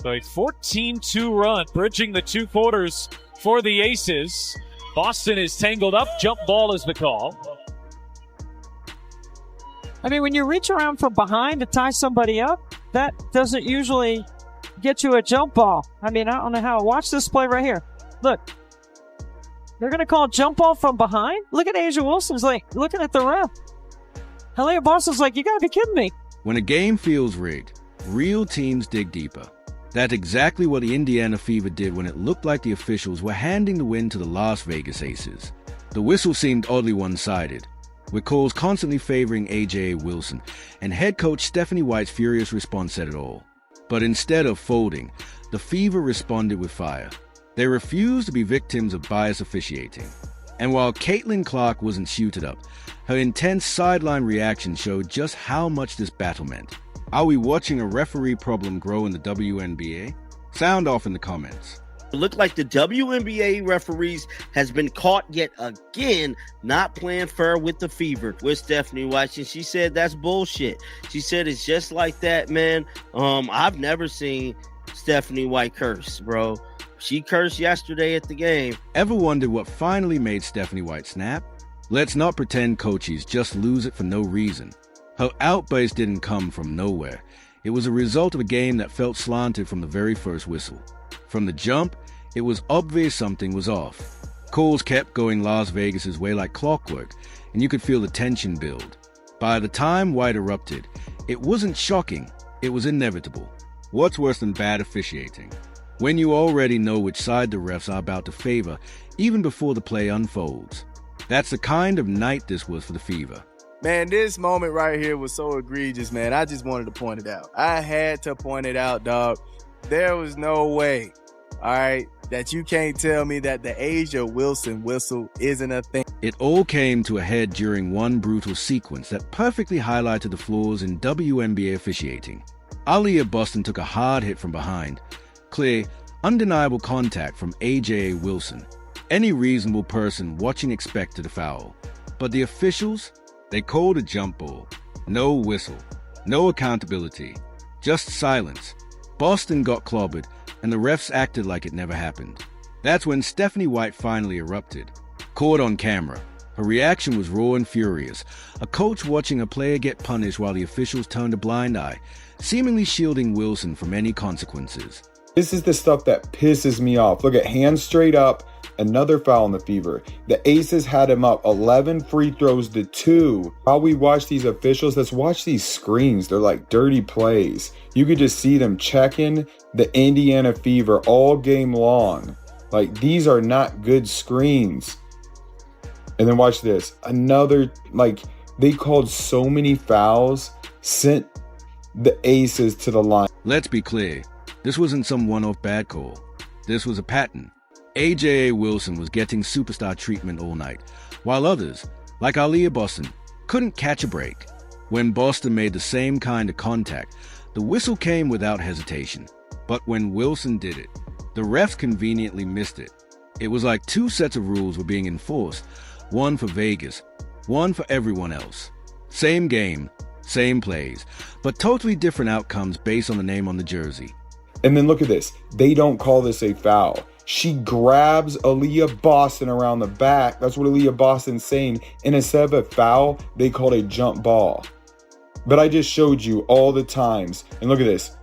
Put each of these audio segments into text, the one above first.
So a 14-2 run, bridging the two quarters for the Aces. Boston is tangled up. Jump ball is the call. I mean, when you reach around from behind to tie somebody up, that doesn't usually get you a jump ball. I mean, I don't know how. Watch this play right here. Look. They're going to call jump ball from behind? Look at Asia Wilson's like looking at the ref. Aliyah Boston's like, you got to be kidding me. When a game feels rigged, real teams dig deeper. That's exactly what the Indiana Fever did when it looked like the officials were handing the win to the Las Vegas Aces. The whistle seemed oddly one-sided, with calls constantly favoring A.J. Wilson, and head coach Stephanie White's furious response said it all. But instead of folding, the Fever responded with fire. They refused to be victims of bias officiating. And while Caitlin Clark wasn't suited up, her intense sideline reaction showed just how much this battle meant. Are we watching a referee problem grow in the WNBA? Sound off in the comments. It looked like the WNBA referees has been caught yet again not playing fair with the Fever. With Stephanie White, and she said that's bullshit. She said it's just like that, man. I've never seen Stephanie White curse, bro. She cursed yesterday at the game. Ever wondered what finally made Stephanie White snap? Let's not pretend coaches just lose it for no reason. Her outburst didn't come from nowhere. It was a result of a game that felt slanted from the very first whistle. From the jump, it was obvious something was off. Calls kept going Las Vegas's way like clockwork, and you could feel the tension build. By the time White erupted, it wasn't shocking, it was inevitable. What's worse than bad officiating? When you already know which side the refs are about to favor, even before the play unfolds. That's the kind of night this was for the Fever. Man, this moment right here was so egregious, man. I just wanted to point it out. I had to point it out, dog. There was no way, all right, that you can't tell me that the Asia Wilson whistle isn't a thing. It all came to a head during one brutal sequence that perfectly highlighted the flaws in WNBA officiating. Aliyah Boston took a hard hit from behind. Clear, undeniable contact from A.J. Wilson. Any reasonable person watching expected a foul. But the officials, they called a jump ball. No whistle. No accountability. Just silence. Boston got clobbered, and the refs acted like it never happened. That's when Stephanie White finally erupted. Caught on camera, her reaction was raw and furious. A coach watching a player get punished while the officials turned a blind eye, seemingly shielding Wilson from any consequences. This is the stuff that pisses me off. Look at hands straight up, another foul in the Fever. The Aces had him up 11 free throws to 2. While we watch these officials, let's watch these screens. They're like dirty plays. You could just see them checking the Indiana Fever all game long. Like, these are not good screens. And then watch this. Another, like, they called so many fouls, sent the Aces to the line. Let's be clear. This wasn't some one-off bad call. This was a pattern. A.J. Wilson was getting superstar treatment all night, while others, like Aliyah Boston, couldn't catch a break. When Boston made the same kind of contact, the whistle came without hesitation. But when Wilson did it, the refs conveniently missed it. It was like two sets of rules were being enforced, one for Vegas, one for everyone else. Same game, same plays, but totally different outcomes based on the name on the jersey. And then look at this. They don't call this a foul. She grabs Aliyah Boston around the back. That's what Aliyah Boston's saying. And instead of a foul, they called a jump ball. But I just showed you all the times. And look at this.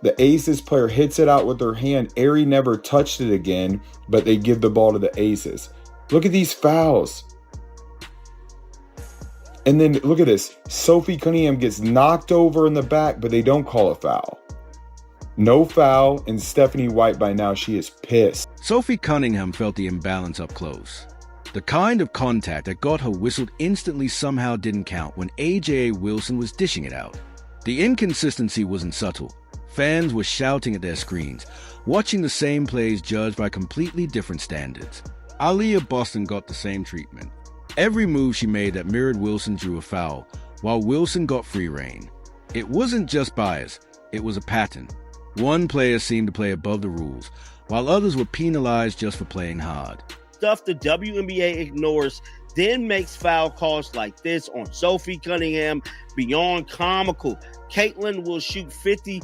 The Aces player hits it out with her hand. Aerie never touched it again, but they give the ball to the Aces. Look at these fouls. And then look at this. Sophie Cunningham gets knocked over in the back, but they don't call a foul. No foul, and Stephanie White, by now, she is pissed. Sophie Cunningham felt the imbalance up close. The kind of contact that got her whistled instantly somehow didn't count when A.J. Wilson was dishing it out. The inconsistency wasn't subtle. Fans were shouting at their screens, watching the same plays judged by completely different standards. Aliyah Boston got the same treatment. Every move she made that mirrored Wilson drew a foul, while Wilson got free rein. It wasn't just bias, it was a pattern. One player seemed to play above the rules, while others were penalized just for playing hard. Stuff the WNBA ignores, then makes foul calls like this on Sophie Cunningham beyond comical. Caitlin will shoot 50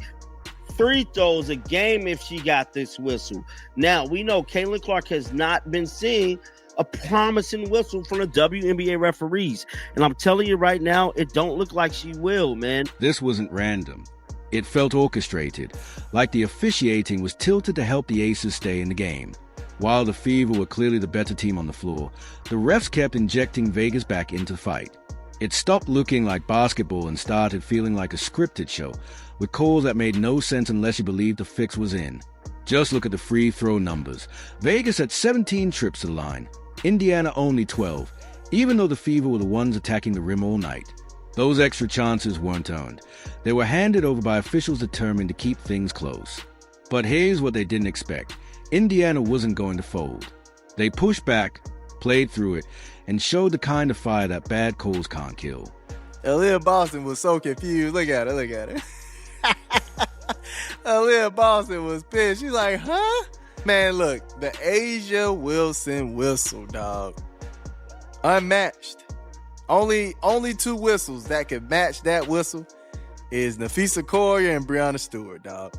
free throws a game if she got this whistle. Now, we know Caitlin Clark has not been seeing a promising whistle from the WNBA referees. And I'm telling you right now, it don't look like she will, man. This wasn't random. It felt orchestrated, like the officiating was tilted to help the Aces stay in the game. While the Fever were clearly the better team on the floor, the refs kept injecting Vegas back into the fight. It stopped looking like basketball and started feeling like a scripted show, with calls that made no sense unless you believed the fix was in. Just look at the free throw numbers. Vegas had 17 trips to the line, Indiana only 12, even though the Fever were the ones attacking the rim all night. Those extra chances weren't earned. They were handed over by officials determined to keep things close. But here's what they didn't expect. Indiana wasn't going to fold. They pushed back, played through it, and showed the kind of fire that bad calls can't kill. Aaliyah Boston was so confused. Look at her. Aaliyah Boston was pissed. She's like, huh? Man, look, the Asia Wilson whistle, dog. Unmatched. Only two whistles that can match that whistle is Nafisa Correa and Breonna Stewart, dog.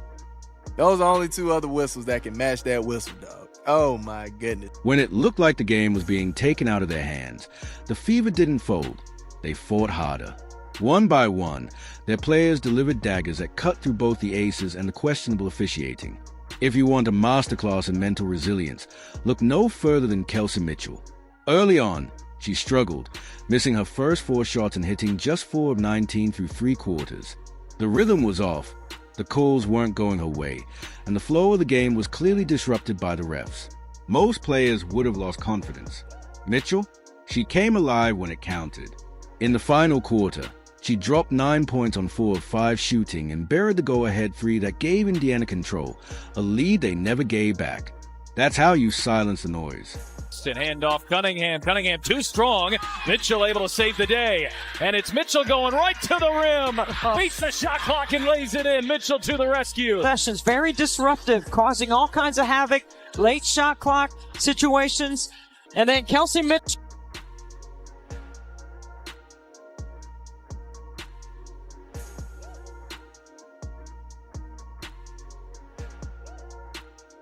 Those are only two other whistles that can match that whistle, dog. Oh, my goodness. When it looked like the game was being taken out of their hands, the Fever didn't fold. They fought harder. One by one, their players delivered daggers that cut through both the Aces and the questionable officiating. If you want a masterclass in mental resilience, look no further than Kelsey Mitchell. Early on, she struggled, missing her first 4 shots and hitting just 4 of 19 through 3 quarters. The rhythm was off, the calls weren't going her way, and the flow of the game was clearly disrupted by the refs. Most players would have lost confidence. Mitchell, she came alive when it counted. In the final quarter, she dropped 9 points on 4 of 5 shooting and buried the go-ahead 3 that gave Indiana control, a lead they never gave back. That's how you silence the noise. Handoff, Cunningham too strong. Mitchell able to save the day. And it's Mitchell going right to the rim. Beats the shot clock and lays it in. Mitchell to the rescue. Sessions very disruptive, causing all kinds of havoc, late shot clock situations. And then Kelsey Mitchell.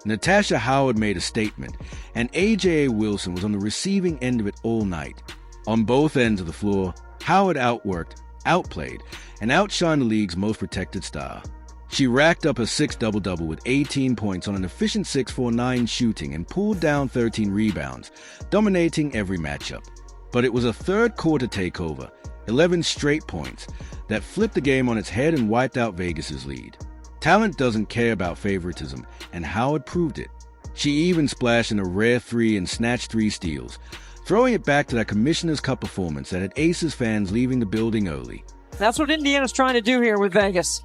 Natasha Howard made a statement, and AJA Wilson was on the receiving end of it all night. On both ends of the floor, Howard outworked, outplayed, and outshined the league's most protected star. She racked up a 6 double-double with 18 points on an efficient 6-4-9 shooting and pulled down 13 rebounds, dominating every matchup. But it was a third-quarter takeover, 11 straight points, that flipped the game on its head and wiped out Vegas's lead. Talent doesn't care about favoritism, and Howard proved it. She even splashed in a rare 3 and snatched 3 steals, throwing it back to that Commissioner's Cup performance that had Aces fans leaving the building early. That's what Indiana's trying to do here with Vegas.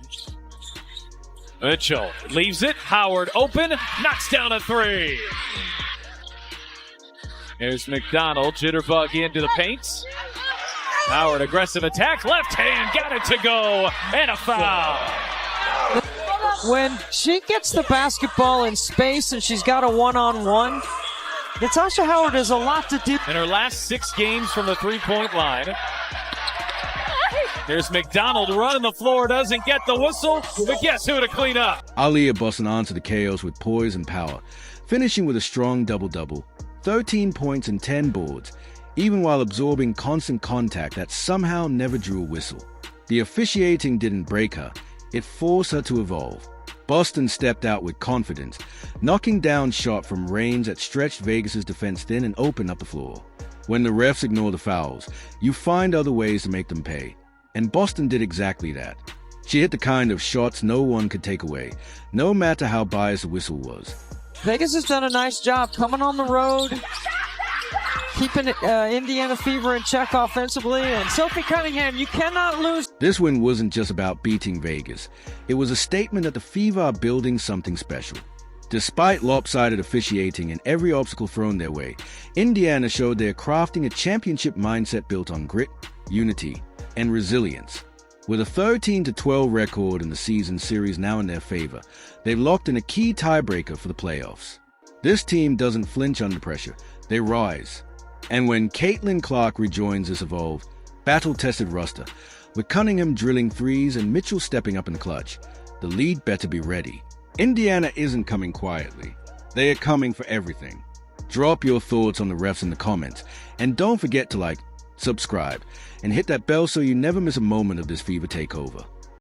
Mitchell leaves it. Howard open. Knocks down a 3. Here's McDonald. Jitterbug into the paint. Howard aggressive attack. Left hand. Got it to go. And a foul. When she gets the basketball in space and she's got a one-on-one, Natasha Howard has a lot to do. In her last 6 games from the three-point line. There's McDonald running the floor, doesn't get the whistle, but guess who to clean up? Aaliyah Boston answered the chaos with poise and power, finishing with a strong double-double, 13 points and 10 boards, even while absorbing constant contact that somehow never drew a whistle. The officiating didn't break her, it forced her to evolve. Boston stepped out with confidence, knocking down shot from range that stretched Vegas's defense thin and opened up the floor. When the refs ignore the fouls, you find other ways to make them pay. And Boston did exactly that. She hit the kind of shots no one could take away, no matter how biased the whistle was. Vegas has done a nice job coming on the road, keeping Indiana Fever in check offensively. And Sophie Cunningham, you cannot lose. This win wasn't just about beating Vegas. It was a statement that the Fever are building something special. Despite lopsided officiating and every obstacle thrown their way, Indiana showed they're crafting a championship mindset built on grit, unity, and resilience. With a 13-12 record in the season series now in their favor, they've locked in a key tiebreaker for the playoffs. This team doesn't flinch under pressure, they rise. And when Caitlin Clark rejoins this evolved, battle-tested roster, with Cunningham drilling threes and Mitchell stepping up in the clutch, the lead better be ready. Indiana isn't coming quietly. They are coming for everything. Drop your thoughts on the refs in the comments, and don't forget to subscribe, and hit that bell so you never miss a moment of this Fever takeover.